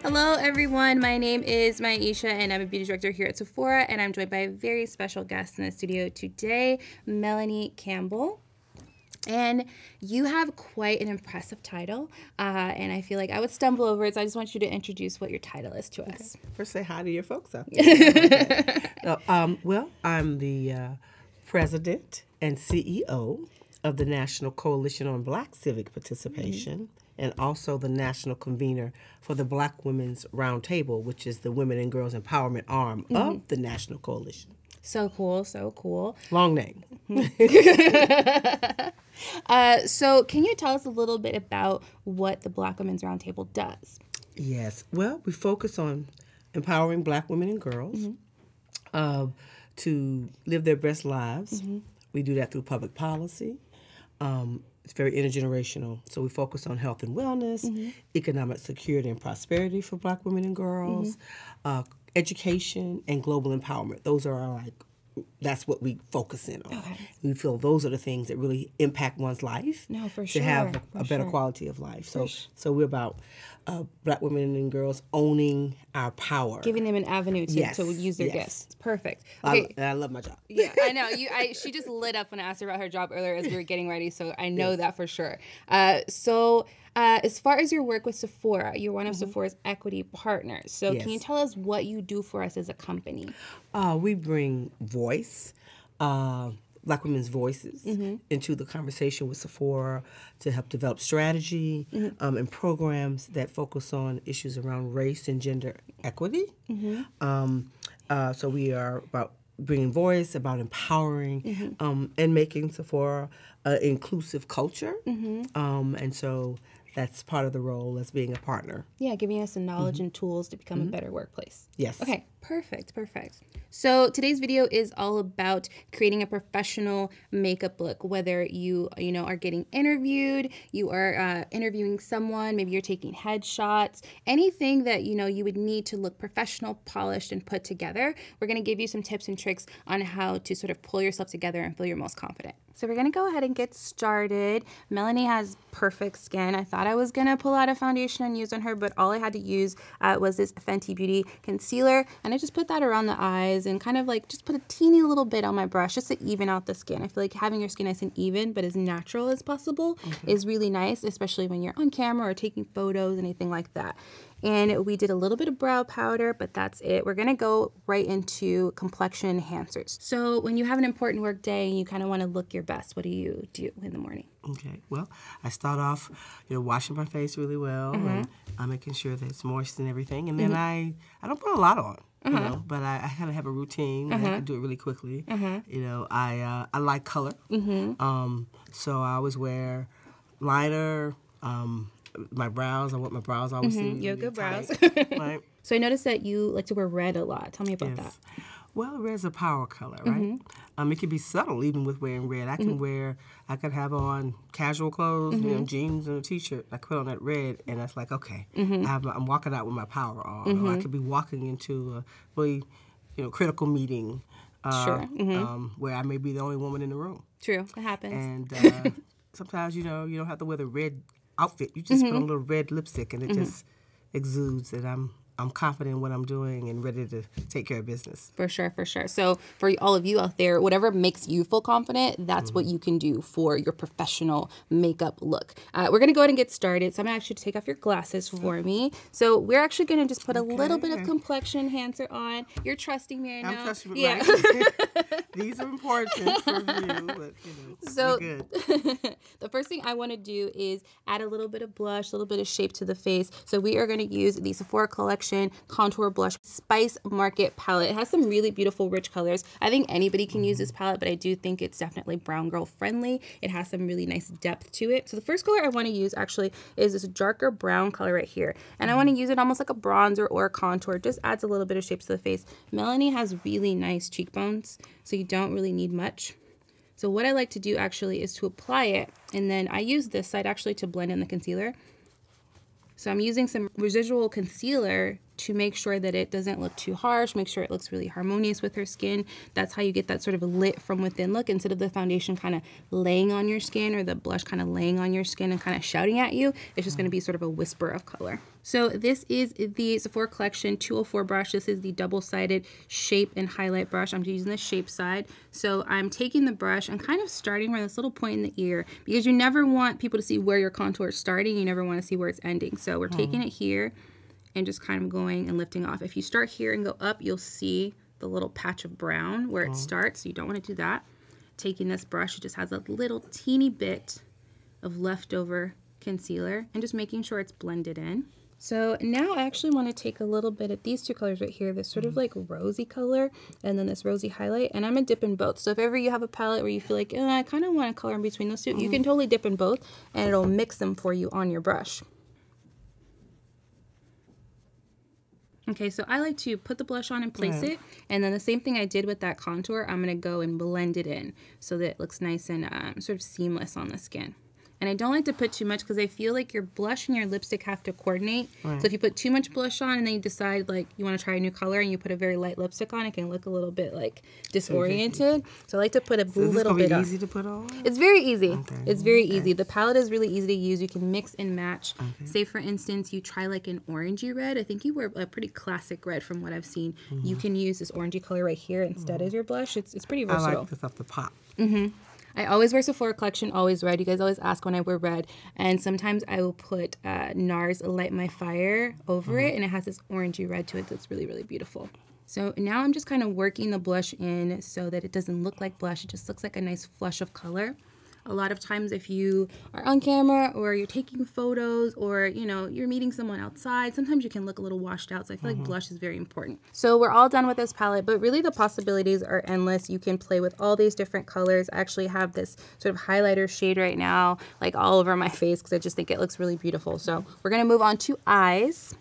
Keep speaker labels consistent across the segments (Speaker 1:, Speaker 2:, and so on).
Speaker 1: Hello everyone, my name is Myiesha and I'm a beauty director here at Sephora, and I'm joined by a very special guest in the studio today, Melanie Campbell. And you have quite an impressive title, and I feel like I would stumble over it, so I just want you to introduce what your title is to us.
Speaker 2: First, say hi to your folks out there. Well, I'm the president and CEO of the National Coalition on Black Civic Participation, and also the national convener for the Black Women's Roundtable, which is the women and girls empowerment arm of the National Coalition.
Speaker 1: So cool, so cool.
Speaker 2: Long name.
Speaker 1: So can you tell us a little bit about what the Black Women's Roundtable does?
Speaker 2: Yes. Well, we focus on empowering Black women and girls to live their best lives. We do that through public policy. It's very intergenerational. So we focus on health and wellness, economic security and prosperity for Black women and girls, education, and global empowerment. Those are our, that's what we focus in on. Okay. We feel those are the things that really impact one's life.
Speaker 1: No, for sure.
Speaker 2: To have a better quality of life. So we're about Black women and girls owning our power.
Speaker 1: Giving them an avenue to use their gifts. It's perfect. Okay.
Speaker 2: I love my job.
Speaker 1: Yeah, I know. She just lit up when I asked her about her job earlier as we were getting ready, so I know that for sure. As far as your work with Sephora, you're one of Sephora's equity partners. So can you tell us what you do for us as a company?
Speaker 2: We bring voice, Black women's voices into the conversation with Sephora to help develop strategy and programs that focus on issues around race and gender equity. So we are about bringing voice, about empowering, and making Sephora an inclusive culture. And so that's part of the role as being a partner.
Speaker 1: Yeah, giving us the knowledge and tools to become a better workplace.
Speaker 2: Yes.
Speaker 1: Okay, perfect, perfect. So today's video is all about creating a professional makeup look, whether you are getting interviewed, you are interviewing someone, maybe you're taking headshots, anything that you would need to look professional, polished, and put together. We're going to give you some tips and tricks on how to sort of pull yourself together and feel your most confident. So we're going to go ahead and get started. Melanie has perfect skin. I thought I was going to pull out a foundation and use on her, but all I had to use was this FENTY Beauty concealer, and I just put that around the eyes and kind of like just put a teeny little bit on my brush just to even out the skin. I feel like having your skin nice and even but as natural as possible is really nice, especially when you're on camera or taking photos, anything like that. And we did a little bit of brow powder, but that's it. We're gonna go right into complexion enhancers. So when you have an important work day and you kind of want to look your best, what do you do in the morning?
Speaker 2: Okay, well, I start off, washing my face really well, and I'm making sure that it's moist and everything, and then I don't put a lot on, but I kind of have a routine, and I can do it really quickly. I like color, so I always wear liner, my brows. I want my brows always to be
Speaker 1: You have good brows.
Speaker 2: Right?
Speaker 1: So I noticed that you like to wear red a lot. Tell me about that.
Speaker 2: Well, red's a power color, right? It can be subtle even with wearing red. I could have on casual clothes, jeans and a t-shirt. I could put on that red, and that's like, okay, I'm walking out with my power on. Or I could be walking into a really, critical meeting where I may be the only woman in the room.
Speaker 1: True, it happens.
Speaker 2: And sometimes, you don't have to wear the red outfit. You just put on a little red lipstick, and it just exudes that I'm confident in what I'm doing and ready to take care of business.
Speaker 1: For sure, for sure. So for all of you out there, whatever makes you feel confident, that's what you can do for your professional makeup look. We're going to go ahead and get started. So I'm going to ask you to take off your glasses for me. So we're actually going to just put a little bit of complexion enhancer on. You're trusting me, I know.
Speaker 2: I'm trusting you. Yeah. Right? These are important for you, but
Speaker 1: so
Speaker 2: good.
Speaker 1: The first thing I want to do is add a little bit of blush, a little bit of shape to the face. So we are going to use the Sephora Collection Contour Blush Spice Market palette. It has some really beautiful rich colors. I think anybody can use this palette, but I do think it's definitely brown girl friendly. It has some really nice depth to it. So the first color I want to use actually is this darker brown color right here. And I want to use it almost like a bronzer or a contour. It just adds a little bit of shape to the face. Melanie has really nice cheekbones, so you don't really need much. So what I like to do actually is to apply it, and then I use this side actually to blend in the concealer. So I'm using some residual concealer to make sure that it doesn't look too harsh, make sure it looks really harmonious with her skin. That's how you get that sort of lit from within look, instead of the foundation kind of laying on your skin or the blush kind of laying on your skin and kind of shouting at you. It's just going to be sort of a whisper of color. So this is the Sephora Collection 204 brush. This is the double-sided shape and highlight brush. I'm using the shape side. So I'm taking the brush and kind of starting from this little point in the ear, because you never want people to see where your contour is starting. You never want to see where it's ending. So we're taking it here and just kind of going and lifting off. If you start here and go up, you'll see the little patch of brown where it starts. So you don't want to do that. Taking this brush, it just has a little teeny bit of leftover concealer and just making sure it's blended in. So now I actually want to take a little bit of these two colors right here, this sort of like rosy color and then this rosy highlight, and I'm going to dip in both. So if ever you have a palette where you feel like, I kind of want to color in between those two, you can totally dip in both and it'll mix them for you on your brush. Okay, so I like to put the blush on and place it, and then the same thing I did with that contour, I'm going to go and blend it in so that it looks nice and sort of seamless on the skin. And I don't like to put too much because I feel like your blush and your lipstick have to coordinate. So if you put too much blush on and then you decide like you want to try a new color and you put a very light lipstick on, it can look a little bit like disoriented. So I like to put a little bit on.
Speaker 2: Is this easy to put on?
Speaker 1: It's very easy. Okay. It's very easy. The palette is really easy to use. You can mix and match. Say for instance, you try like an orangey red. I think you wear a pretty classic red from what I've seen. You can use this orangey color right here instead as your blush. It's pretty versatile.
Speaker 2: I like this off the pop.
Speaker 1: I always wear Sephora Collection, always red. You guys always ask when I wear red. And sometimes I will put NARS Light My Fire over it, and it has this orangey red to it that's really, really beautiful. So now I'm just kind of working the blush in so that it doesn't look like blush. It just looks like a nice flush of color. A lot of times if you are on camera or you're taking photos or, you know, you're meeting someone outside, sometimes you can look a little washed out. So I feel like blush is very important. So we're all done with this palette, but really the possibilities are endless. You can play with all these different colors. I actually have this sort of highlighter shade right now, like all over my face, because I just think it looks really beautiful. So we're going to move on to eyes.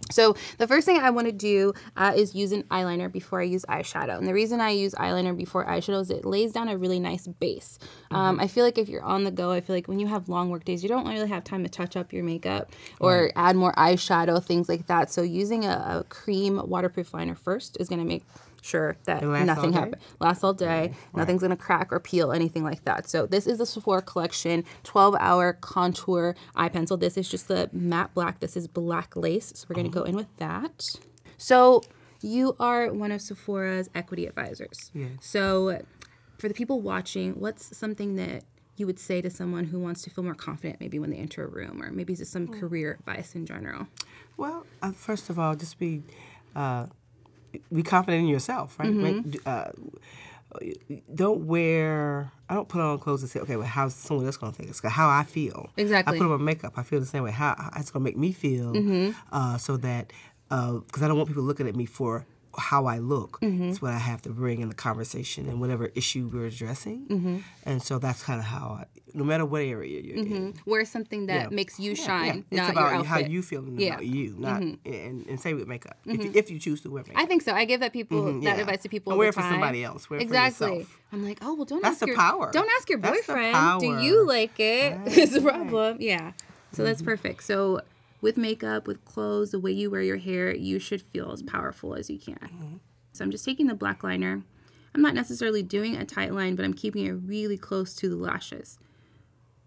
Speaker 1: So the first thing I want to do is use an eyeliner before I use eyeshadow. And the reason I use eyeliner before eyeshadow is it lays down a really nice base. I feel like if you're on the go, I feel like when you have long work days, you don't really have time to touch up your makeup or add more eyeshadow, things like that. So using a cream waterproof liner first is going to make sure that nothing happens. Lasts all day. Nothing's going to crack or peel, anything like that. So this is the Sephora Collection 12-hour contour eye pencil. This is just the matte black. This is black lace. So we're going to go in with that. So you are one of Sephora's equity advisors. So for the people watching, what's something that you would say to someone who wants to feel more confident maybe when they enter a room, or maybe just some career advice in general?
Speaker 2: Well, first of all, just be confident in yourself, right? Don't wear, I don't put on clothes and say, okay, well, how's someone else going to think? It's how I feel.
Speaker 1: Exactly.
Speaker 2: I put on makeup, I feel the same way. How it's going to make me feel so that, because I don't want people looking at me for how I look. It's what I have to bring in the conversation and whatever issue we're addressing. And so that's kind of how no matter what area you're in.
Speaker 1: Wear something that makes you shine, not
Speaker 2: it's about
Speaker 1: your outfit.
Speaker 2: how you feel about you, not and same with makeup. If you choose to wear makeup.
Speaker 1: I think so. I give that advice to people all
Speaker 2: wear
Speaker 1: the time.
Speaker 2: For somebody else. Wear
Speaker 1: exactly.
Speaker 2: For yourself.
Speaker 1: I'm like, oh well, don't
Speaker 2: that's
Speaker 1: ask your
Speaker 2: power.
Speaker 1: Don't ask your boyfriend.
Speaker 2: That's the
Speaker 1: Do
Speaker 2: power.
Speaker 1: you like it? It's a problem. Yeah. So that's perfect. So with makeup, with clothes, the way you wear your hair, you should feel as powerful as you can. So I'm just taking the black liner. I'm not necessarily doing a tight line, but I'm keeping it really close to the lashes.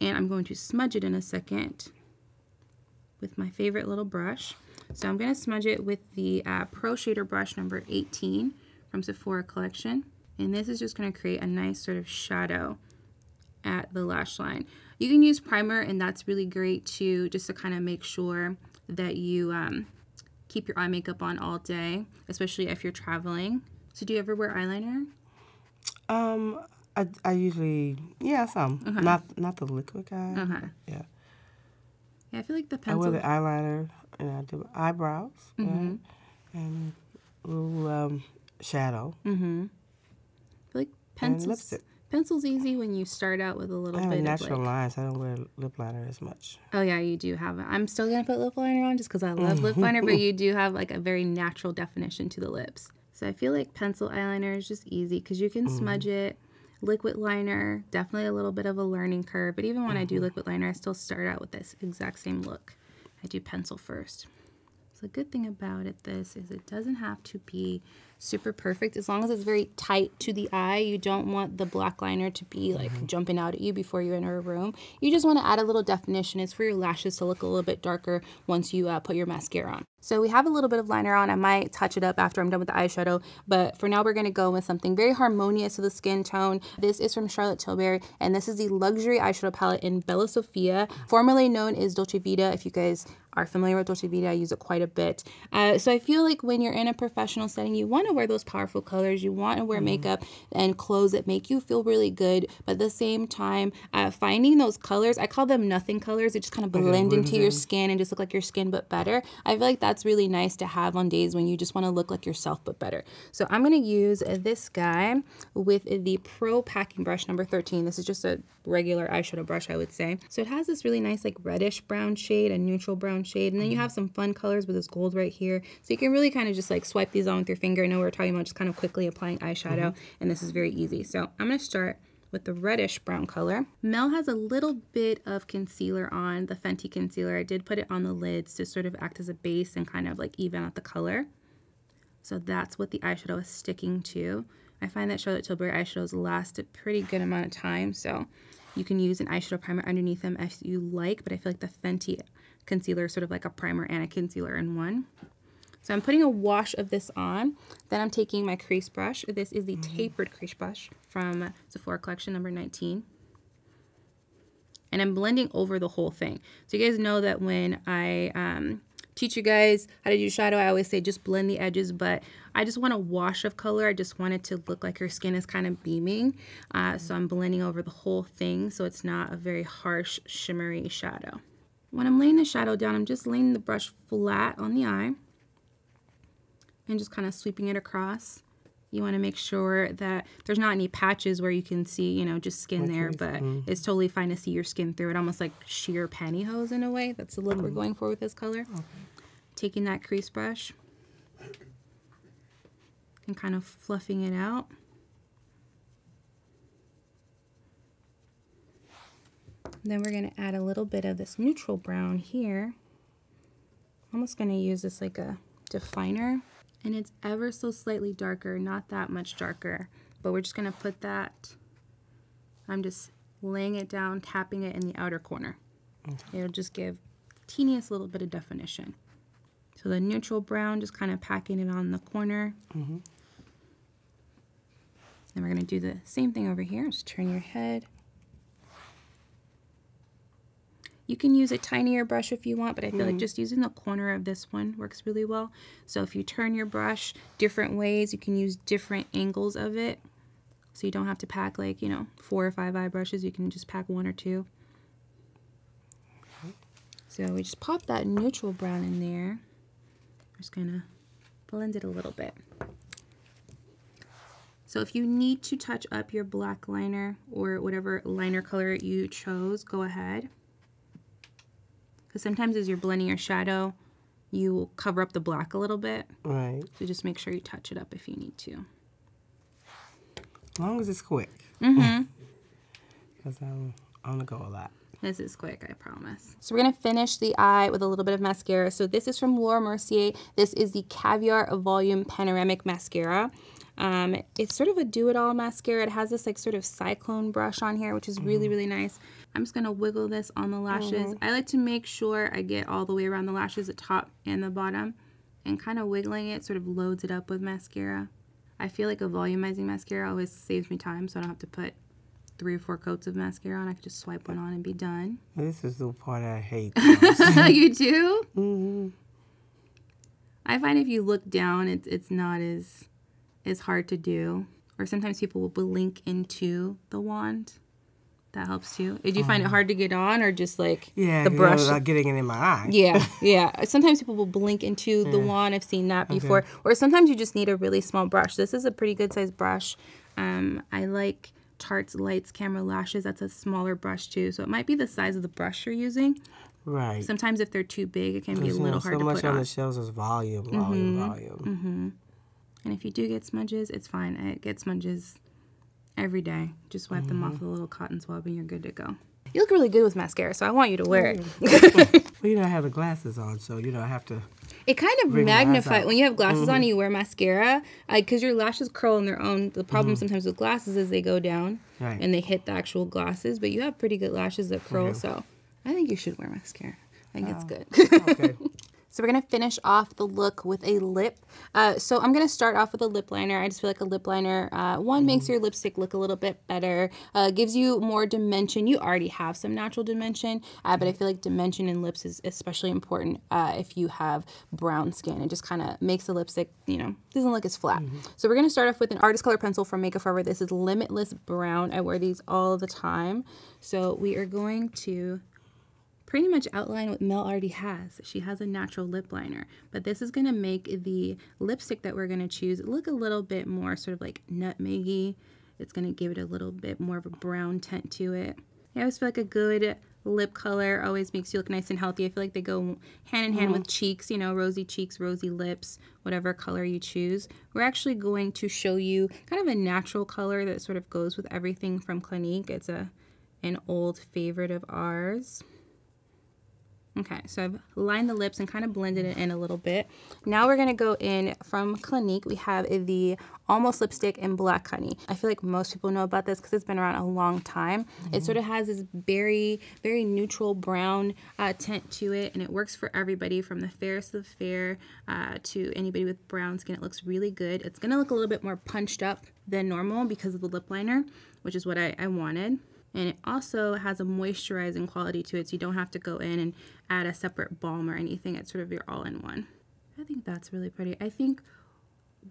Speaker 1: And I'm going to smudge it in a second with my favorite little brush. So I'm going to smudge it with the Pro Shader brush number 18 from Sephora Collection. And this is just going to create a nice sort of shadow at the lash line. You can use primer, and that's really great too, just to kind of make sure that you keep your eye makeup on all day, especially if you're traveling. So do you ever wear eyeliner?
Speaker 2: I usually, some. Not the liquid kind. Yeah,
Speaker 1: I feel like the pencil.
Speaker 2: I wear the eyeliner and I do eyebrows and a little shadow.
Speaker 1: I feel like pencil's easy when you start out with a little bit of
Speaker 2: natural lines. I don't wear lip liner as much.
Speaker 1: Oh yeah, you do have it. I'm still gonna put lip liner on just because I love lip liner, but you do have like a very natural definition to the lips. So I feel like pencil eyeliner is just easy because you can smudge it. Liquid liner, definitely a little bit of a learning curve, but even when I do liquid liner, I still start out with this exact same look. I do pencil first. So the good thing about this is it doesn't have to be super perfect. As long as it's very tight to the eye, you don't want the black liner to be like jumping out at you before you enter a room. You just want to add a little definition. It's for your lashes to look a little bit darker once you put your mascara on. So we have a little bit of liner on. I might touch it up after I'm done with the eyeshadow, but for now we're going to go with something very harmonious to the skin tone. This is from Charlotte Tilbury, and this is the Luxury Eyeshadow Palette in Bella Sofia, formerly known as Dolce Vita. If you guys are familiar with Dolce Vita, I use it quite a bit. So I feel like when you're in a professional setting, you want to wear those powerful colors. You want to wear makeup and clothes that make you feel really good, but at the same time, finding those colors, I call them nothing colors. They just kind of blend into your skin and just look like your skin, but better. I feel like that's really nice to have on days when you just want to look like yourself, but better. So I'm going to use this guy with the Pro Packing Brush number 13. This is just a regular eyeshadow brush, I would say. So it has this really nice like reddish brown shade, a neutral brown shade, and then you have some fun colors with this gold right here. So you can really kind of just like swipe these on with your finger. I know we're talking about just kind of quickly applying eyeshadow, and this is very easy. So I'm going to start with the reddish brown color. Mel has a little bit of concealer on, the Fenty concealer. I did put it on the lids to sort of act as a base and kind of like even out the color. So that's what the eyeshadow is sticking to. I find that Charlotte Tilbury eyeshadows last a pretty good amount of time, so you can use an eyeshadow primer underneath them if you like, but I feel like the Fenty concealer is sort of like a primer and a concealer in one. So I'm putting a wash of this on. Then I'm taking my crease brush. This is the tapered crease brush from Sephora collection number 19. And I'm blending over the whole thing. So you guys know that when I teach you guys how to do shadow, I always say just blend the edges, but I just want a wash of color. I just want it to look like your skin is kind of beaming. So I'm blending over the whole thing so it's not a very harsh, shimmery shadow. When I'm laying the shadow down, I'm just laying the brush flat on the eye and just kind of sweeping it across. You want to make sure that there's not any patches where you can see, you know, just skin there, but it's totally fine to see your skin through it, almost like sheer pantyhose in a way. That's the look we're going for with this color. Taking that crease brush and kind of fluffing it out. Then we're going to add a little bit of this neutral brown here. I'm almost going to use this like a definer. And it's ever so slightly darker, not that much darker. But we're just going to put that, I'm just laying it down, tapping it in the outer corner. It'll just give the teeniest little bit of definition. So the neutral brown, just kind of packing it on the corner. Then we're going to do the same thing over here. Just turn your head. You can use a tinier brush if you want, but I feel like just using the corner of this one works really well. So if you turn your brush different ways, you can use different angles of it. So you don't have to pack like, you know, 4 or 5 eye brushes. You can just pack 1 or 2. So we just pop that neutral brown in there. I'm just gonna blend it a little bit. So if you need to touch up your black liner or whatever liner color you chose, go ahead. Because sometimes as you're blending your shadow, you will cover up the black a little bit.
Speaker 2: Right.
Speaker 1: So just make sure you touch it up if you need to.
Speaker 2: As long as it's quick. Because I'm on the go a lot.
Speaker 1: This is quick, I promise. So we're going to finish the eye with a little bit of mascara. So this is from Mercier. This is the Caviar Volume Panoramic Mascara. It's sort of a do-it-all mascara. It has this like sort of cyclone brush on here, which is really, really nice. I'm just going to wiggle this on the lashes. I like to make sure I get all the way around the lashes, the top and the bottom, and kind of wiggling it sort of loads it up with mascara. I feel like a volumizing mascara always saves me time, so I don't have to put 3 or 4 coats of mascara on. I can just swipe one on and be done.
Speaker 2: This is the part I hate.
Speaker 1: You do? I find if you look down, it's not as hard to do. Or sometimes people will blink into the wand. That helps too. Did you find it hard to get on, or just like the brush?
Speaker 2: Yeah, getting it in my eye.
Speaker 1: Yeah, yeah. Sometimes people will blink into the wand. I've seen that before. Or sometimes you just need a really small brush. This is a pretty good size brush. I like Tarte's Lights Camera Lashes. That's a smaller brush too. So it might be the size of the brush you're using.
Speaker 2: Right.
Speaker 1: Sometimes if they're too big, it can be a little hard to put on.
Speaker 2: So much on the shelves is volume, volume.
Speaker 1: And if you do get smudges, it's fine. I get smudges every day. Just wipe them off with a little cotton swab and you're good to go. You look really good with mascara, so I want you to wear it.
Speaker 2: Well, you know, I have the glasses on, so, you know, I have to
Speaker 1: It kind of magnifies when you have glasses on and you wear mascara, because your lashes curl on their own. The problem sometimes with glasses is they go down and they hit the actual glasses, but you have pretty good lashes that curl, so I think you should wear mascara. I think it's good.
Speaker 2: Okay.
Speaker 1: So we're going to finish off the look with a lip. So I'm going to start off with a lip liner. I just feel like a lip liner, one, makes your lipstick look a little bit better, gives you more dimension. You already have some natural dimension, but I feel like dimension in lips is especially important if you have brown skin. It just kind of makes the lipstick, you know, doesn't look as flat. So we're going to start off with an artist color pencil from Makeup Forever. This is Limitless Brown. I wear these all the time. So we are going to pretty much outline what Mel already has. She has a natural lip liner, but this is going to make the lipstick that we're going to choose look a little bit more sort of like nutmeggy. It's going to give it a little bit more of a brown tint to it. I always feel like a good lip color always makes you look nice and healthy. I feel like they go hand in hand with cheeks, you know, rosy cheeks, rosy lips, whatever color you choose. We're actually going to show you kind of a natural color that sort of goes with everything from Clinique. It's an old favorite of ours. Okay, so I've lined the lips and kind of blended it in a little bit. Now we're going to go in from Clinique. We have the Almost Lipstick in Black Honey. I feel like most people know about this because it's been around a long time. It sort of has this very, very neutral brown tint to it, and it works for everybody from the fairest of the fair to anybody with brown skin. It looks really good. It's going to look a little bit more punched up than normal because of the lip liner, which is what I wanted. And it also has a moisturizing quality to it, so you don't have to go in and add a separate balm or anything. It's sort of your all-in-one. I think that's really pretty. I think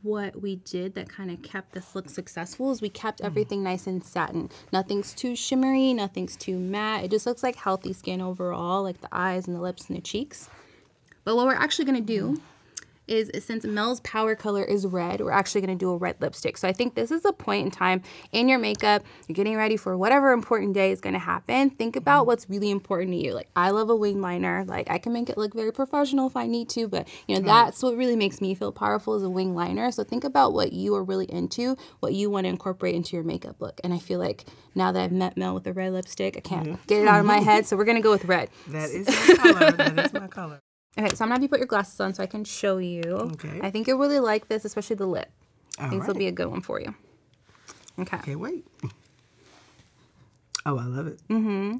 Speaker 1: what we did that kind of kept this look successful is we kept everything nice and satin. Nothing's too shimmery, nothing's too matte. It just looks like healthy skin overall, like the eyes and the lips and the cheeks. But what we're actually going to do is, since Mel's power color is red, we're actually going to do a red lipstick. So I think this is a point in time in your makeup, you're getting ready for whatever important day is going to happen. Think about what's really important to you. Like, I love a wing liner. Like, I can make it look very professional if I need to, but you know, that's what really makes me feel powerful, is a wing liner. So think about what you are really into, what you want to incorporate into your makeup look. And I feel like now that I've met Mel with a red lipstick, I can't get it out of my head. So we're going to go with red.
Speaker 2: That is my color. That is my color.
Speaker 1: Okay, so I'm going to have you put your glasses on so I can show you.
Speaker 2: Okay.
Speaker 1: I think you'll really like this, especially the lip.
Speaker 2: All
Speaker 1: I think this will be a good one for you. Okay.
Speaker 2: Can't wait. Oh, I love it.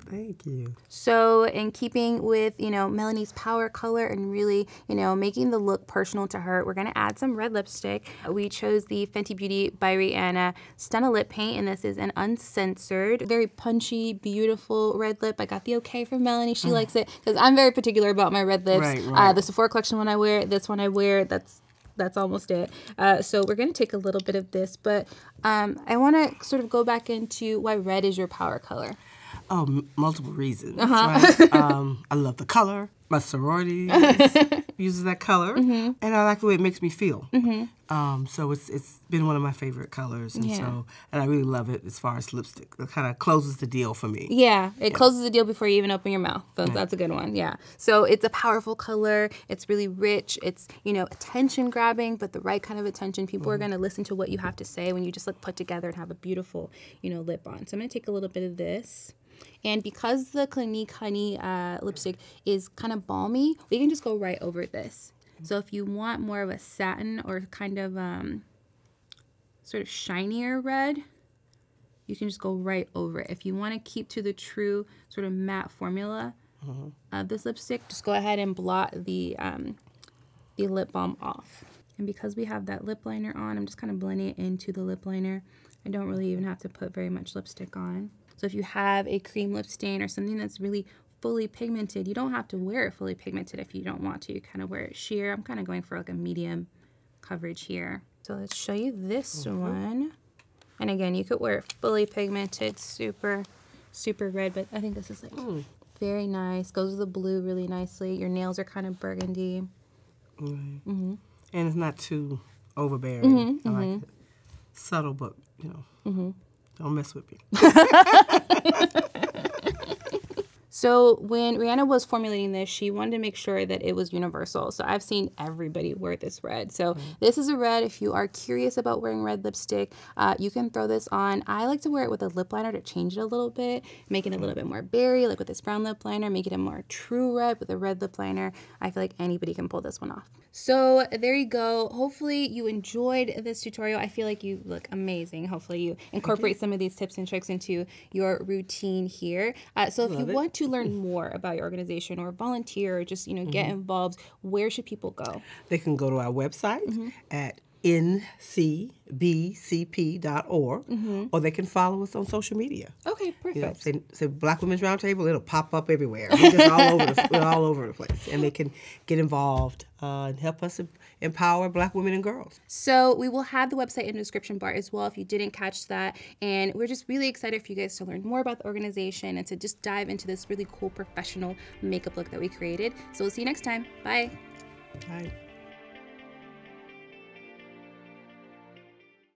Speaker 2: Thank you.
Speaker 1: So in keeping with, you know, Melanie's power color and really, you know, making the look personal to her, we're going to add some red lipstick. We chose the Fenty Beauty by Rihanna STUNNA lip paint, and this is an uncensored, very punchy, beautiful red lip. I got the okay from Melanie. She likes it because I'm very particular about my red lips.
Speaker 2: Right.
Speaker 1: The Sephora collection one I wear, this one I wear, that's almost it. So we're going to take a little bit of this, but I want to sort of go back into why red is your power color.
Speaker 2: Oh, multiple reasons. Right? I love the color. My sorority uses that color, and I like the way it makes me feel. So it's been one of my favorite colors, and I really love it as far as lipstick. It kind of closes the deal for me.
Speaker 1: Yeah, it closes the deal before you even open your mouth. So that's a good one. Yeah. So it's a powerful color. It's really rich. It's, you know, attention grabbing, but the right kind of attention. People are going to listen to what you have to say when you just look put together and have a beautiful, you know, lip on. So I'm going to take a little bit of this. And because the Clinique Honey lipstick is kind of balmy, we can just go right over this. So if you want more of a satin or kind of sort of shinier red, you can just go right over it. If you want to keep to the true sort of matte formula of this lipstick, just go ahead and blot the lip balm off. And because we have that lip liner on, I'm just kind of blending it into the lip liner. I don't really even have to put very much lipstick on. So if you have a cream lip stain or something that's really fully pigmented, you don't have to wear it fully pigmented if you don't want to. You kind of wear it sheer. I'm kind of going for like a medium coverage here. So let's show you this one. And again, you could wear it fully pigmented, super, super red, but I think this is like very nice. Goes with the blue really nicely. Your nails are kind of burgundy.
Speaker 2: And it's not too overbearing. I like it. Subtle, but, you know, don't mess with me.
Speaker 1: So when Rihanna was formulating this, she wanted to make sure that it was universal. So I've seen everybody wear this red. So this is a red. If you are curious about wearing red lipstick, you can throw this on. I like to wear it with a lip liner to change it a little bit, make it a little bit more berry, like with this brown lip liner, make it a more true red with a red lip liner. I feel like anybody can pull this one off. So there you go. Hopefully you enjoyed this tutorial. I feel like you look amazing. Hopefully you incorporate some of these tips and tricks into your routine here. So if you want to learn more about your organization or volunteer or just, get involved, where should people go?
Speaker 2: They can go to our website at ncbcp.org, or they can follow us on social media.
Speaker 1: Okay, perfect.
Speaker 2: Say Black Women's Roundtable, it'll pop up everywhere. We're just all over the place, and they can get involved and help us empower Black women and girls.
Speaker 1: So we will have the website in the description bar as well if you didn't catch that, and we're just really excited for you guys to learn more about the organization and to just dive into this really cool professional makeup look that we created. So we'll see you next time. Bye.
Speaker 2: Bye.